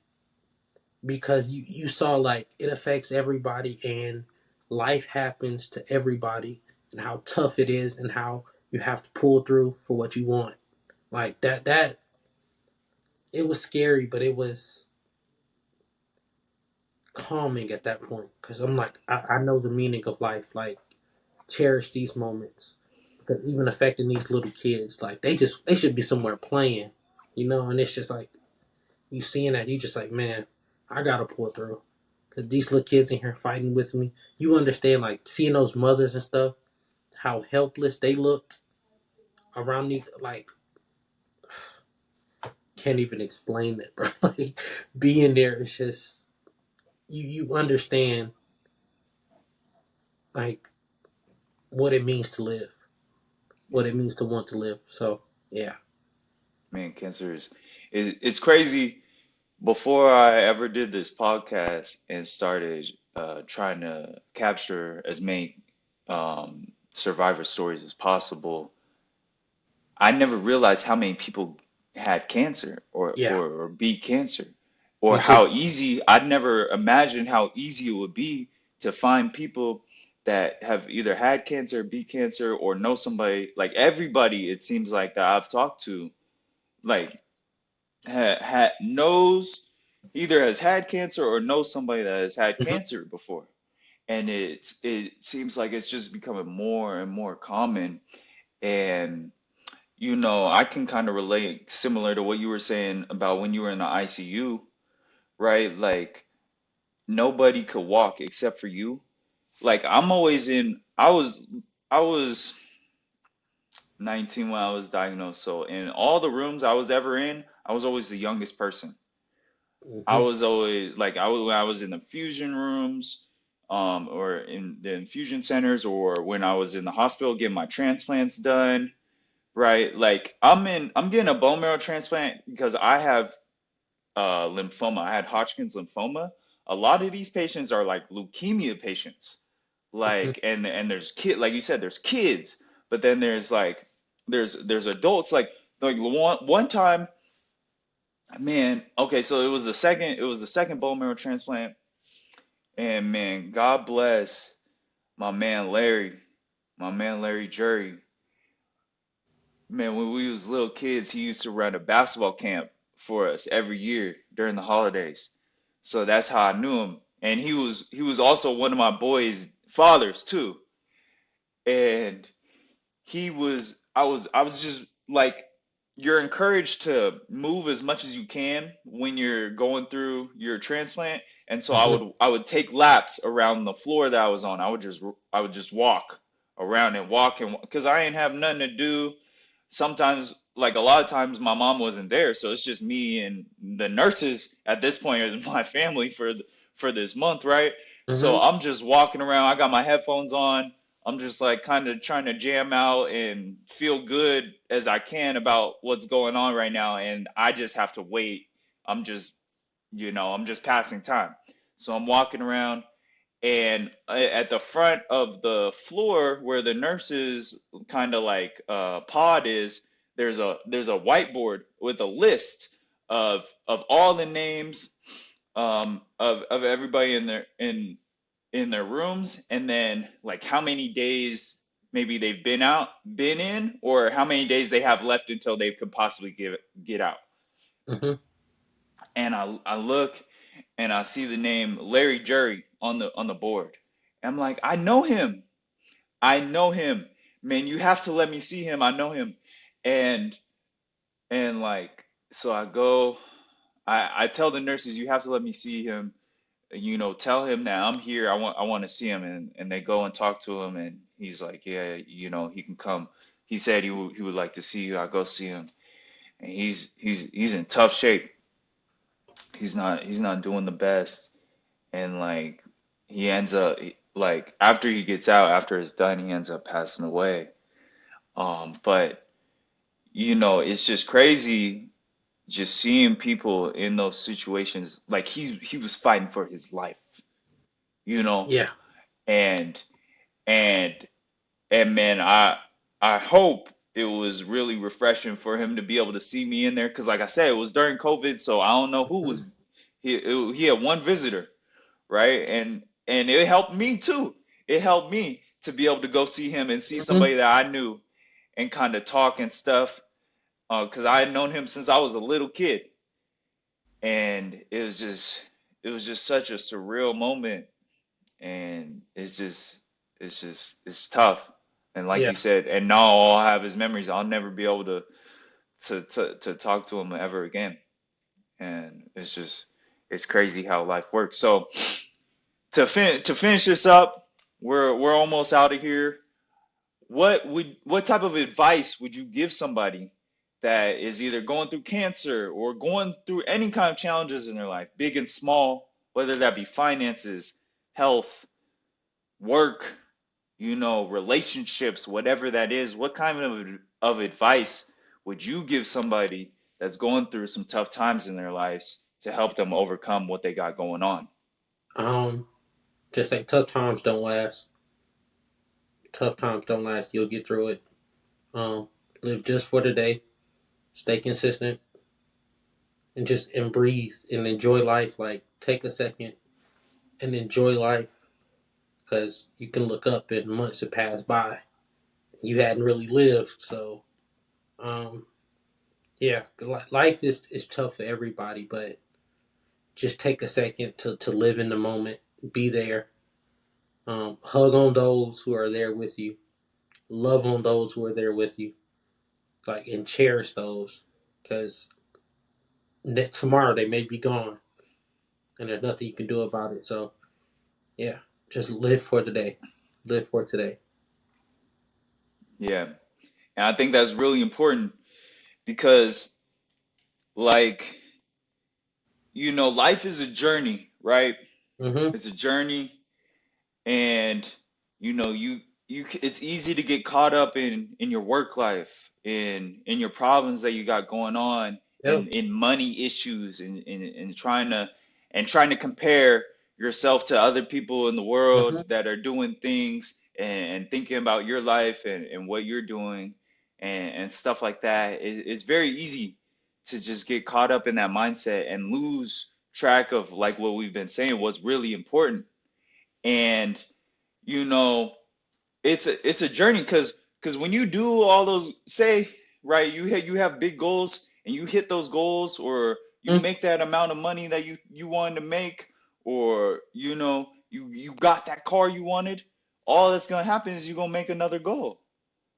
because you saw like it affects everybody, and life happens to everybody, and how tough it is, and how you have to pull through for what you want. Like that it was scary, but it was calming at that point, because I'm like, I know the meaning of life. Like, cherish these moments, because even affecting these little kids, like they should be somewhere playing, and it's just like you seeing that, you just like, man, I gotta pull through, because these little kids in here fighting with me. You understand, like seeing those mothers and stuff, how helpless they looked around these, like, can't even explain it, bro. Like, being there is just, you understand like what it means to live, what Yeah, it means to want to live. So yeah. man, cancer is it's crazy. Before I ever did this podcast and started trying to capture as many survivor stories as possible, I never realized how many people had cancer Yeah, or beat cancer, or me too. how easy, I'd never imagined how easy it would be to find people that have either had cancer, beat cancer, or know somebody. Like everybody, it seems like that I've talked to, like knows, either has had cancer or knows somebody that has had Hmm. cancer before. And it seems like it's just becoming more and more common. And I can kind of relate similar to what you were saying about when you were in the ICU, right? Like nobody could walk except for you. Like I was 19 when I was diagnosed. So in all the rooms I was ever in, I was always the youngest person. I Hmm. was always like when I was in the fusion rooms, or in the infusion centers, or when I was in the hospital getting my transplants done, right? Like I'm getting a bone marrow transplant because I have lymphoma. I had Hodgkin's lymphoma. A lot of these patients are like leukemia patients. Hmm. Like and there's like you said, there's kids, but then there's like there's adults. Like one time, man, okay, so it was the second bone marrow transplant, and man, God bless my man Larry, Jury. Man, when we was little kids, he used to run a basketball camp for us every year during the holidays. So that's how I knew him. And he was also one of my boys' fathers too. And I was just like, you're encouraged to move as much as you can when you're going through your transplant. And so I Hmm. would I would take laps around the floor that I was on. I would just walk around and walk, and because I ain't have nothing to do. Sometimes, like a lot of times, my mom wasn't there, so it's just me and the nurses at this point is my family for this month, right? So Hmm. I'm just walking around. I got my headphones on. I'm just like kind of trying to jam out and feel good as I can about what's going on right now, and I just have to wait. I'm just passing time. So I'm walking around, and at the front of the floor where the nurses kind of like pod is, there's a whiteboard with a list of all the names, of everybody in their rooms, and then like how many days maybe they've been in, or how many days they have left until they could possibly get out. Hmm. And I look, and I see the name Larry Jury on the board. And I'm like, I know him. I know him. Man, you have to let me see him. I know him. And like, so I go, I tell the nurses, you have to let me see him. Tell him that I'm here. I want to see him. And they go and talk to him, and he's like, yeah, he can come. He said he would like to see you. I go see him, and he's in tough shape. He's not doing the best. And like he ends up, like after he gets out, after it's done, he ends up passing away. But it's just crazy just seeing people in those situations. Like he was fighting for his life, you know, Yeah. and and And man, I hope it was really refreshing for him to be able to see me in there because, like I said, it was during COVID, so I don't know who Hmm. was. He had one visitor, right? And it helped me too. It helped me to be able to go see him and see Hmm. somebody that I knew and kind of talk and stuff. Because I had known him since I was a little kid, and it was just such a surreal moment, and it's tough. And like Yeah. you said, and now all I have is memories. I'll never be able to talk to him ever again. And it's crazy how life works. So to finish this up, we're almost out of here. What type of advice would you give somebody that is either going through cancer or going through any kind of challenges in their life, big and small, whether that be finances, health, work, relationships, whatever that is? What kind of advice would you give somebody that's going through some tough times in their lives to help them overcome what they got going on? Um, just say tough times don't last. Tough times don't last. You'll get through it. Um, live just for today. Stay consistent and breathe and enjoy life. Like take a second and enjoy life because you can look up and months have passed by. You hadn't really lived. So, um, yeah, life is tough for everybody, but just take a second to live in the moment, be there, hug on those who are there with you, love on those who are there with you, like and cherish those because tomorrow they may be gone and there's nothing you can do about it. So yeah, just live for today, live for today. Yeah. And I think that's really important because, like, life is a journey, right? Mm-hmm. It's a journey, and it's easy to get caught up in your work life, in your problems that you got going on, Yep. in money issues, and trying to compare yourself to other people in the world Mm-hmm. that are doing things, and thinking about your life and what you're doing, and stuff like that. It's very easy to just get caught up in that mindset and lose track of, like, what we've been saying, what's really important. And you know it's a journey, because when you do all those, say, right, you have big goals and you hit those goals, or you Mm-hmm. make that amount of money that you wanted to make, or you got that car you wanted. All that's going to happen is you're going to make another goal.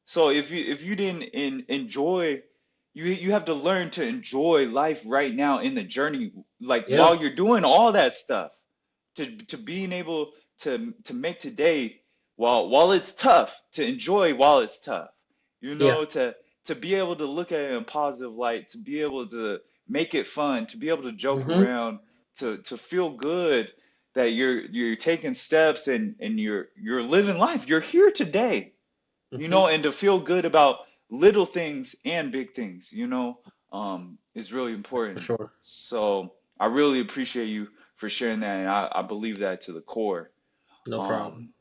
So if you didn't enjoy, you have to learn to enjoy life right now in the journey, like while Yep. you're doing all that stuff, to being able to make today, while it's tough, to enjoy while it's tough, Yeah. to be able to look at it in a positive light, to be able to make it fun, to be able to joke Mm-hmm. around, to feel good that you're taking steps, and you're living life. You're here today, Mm-hmm. and to feel good about little things and big things, is really For important. sure. So I really appreciate you for sharing that, and I believe that to the core. No problem. Um,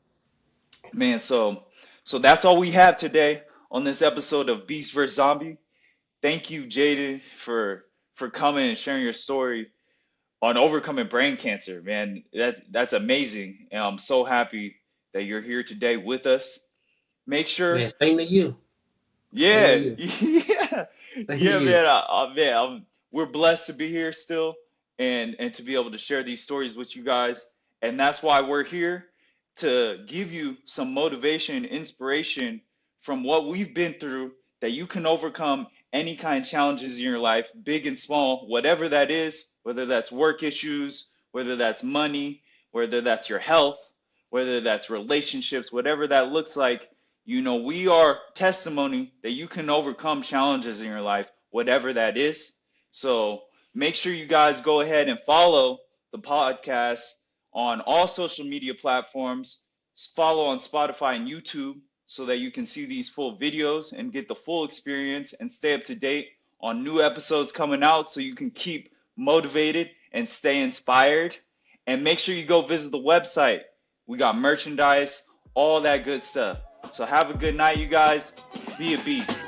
Man, so that's all we have today on this episode of Beast vs. Zombie. Thank you, Jaden, for coming and sharing your story on overcoming brain cancer. Man, that's amazing, and I'm so happy that you're here today with us. Make sure. Man, same to you. Same to Yeah, you. yeah, Same to yeah, you. man. Man, we're blessed to be here still, and to be able to share these stories with you guys. And that's why we're here, to give you some motivation and inspiration from what we've been through, that you can overcome any kind of challenges in your life, big and small, whatever that is, whether that's work issues, whether that's money, whether that's your health, whether that's relationships, whatever that looks like. We are testimony that you can overcome challenges in your life, whatever that is. So make sure you guys go ahead and follow the podcast on all social media platforms. Follow on Spotify and YouTube so that you can see these full videos and get the full experience and stay up to date on new episodes coming out, so you can keep motivated and stay inspired. And make sure you go visit the website. We got merchandise, all that good stuff. So have a good night, you guys. Be a beast.